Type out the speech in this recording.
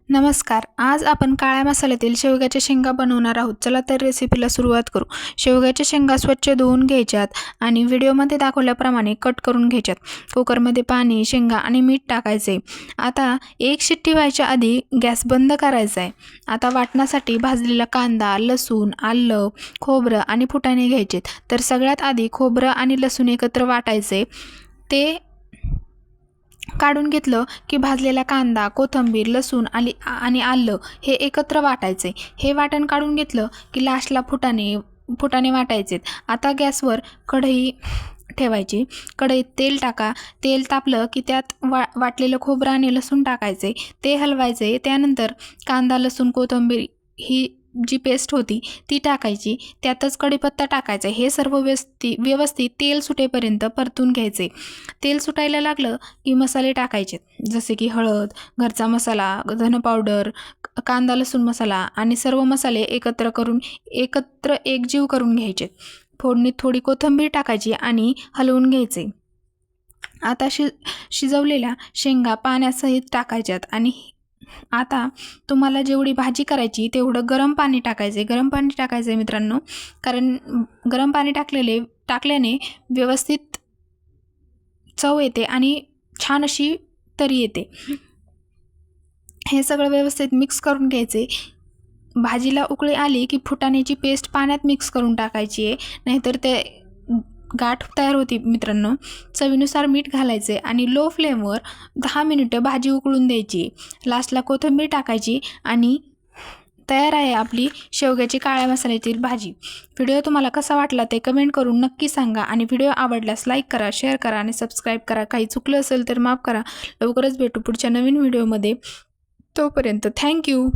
नमस्कार. आज आपण काळ्या मसाल्यातील शेवग्याच्या शेंगा बनवणार आहोत. चला तर रेसिपीला सुरुवात करू. शेवग्याच्या शेंगा स्वच्छ धुवून घ्यायच्यात आणि व्हिडिओमध्ये दाखवल्याप्रमाणे कट करून घ्यायच्यात. कुकरमध्ये पाणी, शेंगा आणि मीठ टाकायचे. आता एक शिट्टी व्हायच्या आधी गॅस बंद करायचा आहे. आता वाटण्यासाठी भाजलेला कांदा, लसूण, आलं, खोबरं आणि फुटाणे घ्यायचे. तर सगळ्यात आधी खोबरं आणि लसूण एकत्र वाटायचे. ते काढून घेतलं की भाजलेला कांदा, कोथिंबीर, लसूण आणि आलं हे एकत्र वाटायचे. हे वाटण काढून घेतलं की लास्टला फुटाणे वाटायचे. आता गॅसवर कढई ठेवायची. कढईत तेल टाका. तेल तापलं की त्यात वाटलेलं खोबरं आणि लसूण टाकायचे. ते हलवायचे. त्यानंतर कांदा, लसूण, कोथिंबीर ही जी पेस्ट होती ती टाकायची. त्यातच कढीपत्ता टाकायचा. हे सर्व व्यवस्थित तेल सुटेपर्यंत परतून घ्यायचे. तेल सुटायला लागलं की मसाले टाकायचे, जसे की हळद, घरचा मसाला, धन पावडर, कांदा लसूण मसाला आणि सर्व मसाले एकत्र एकजीव करून घ्यायचे. फोडणीत थोडी कोथिंबीर टाकायची आणि हलवून घ्यायचे. आता शिजवलेल्या शेंगा पाण्यासहित टाकायच्यात आणि आता तुम्हाला जेवढी भाजी करायची तेवढं गरम पाणी टाकायचे. गरम पाणी टाकायचं आहे मित्रांनो, कारण गरम पाणी टाकल्याने व्यवस्थित चव येते आणि छान अशी तरी येते. हे सगळं व्यवस्थित मिक्स करून घ्यायचे. भाजीला उकळी आली की फुटाण्याची पेस्ट पाण्यात मिक्स करून टाकायची आहे, नाहीतर ते गाठ तयार होती मित्रांनो. चवीनुसार मीठ घालायचे आणि लो फ्लेमवर 10 मिनिटं भाजी उकळून द्यायची. लास्टला कोथिंबीर टाकायची आणि तयार आहे आपली शेवग्याची काळ्या मसाल्यातील भाजी. व्हिडिओ तुम्हाला कसा वाटला ते कमेंट करून नक्की सांगा आणि व्हिडिओ आवडल्यास लाईक करा, शेअर करा आणि सबस्क्राईब करा. काही चुकलं असेल तर माफ करा. लवकरच भेटू पुढच्या नवीन व्हिडिओमध्ये. तोपर्यंत थँक्यू.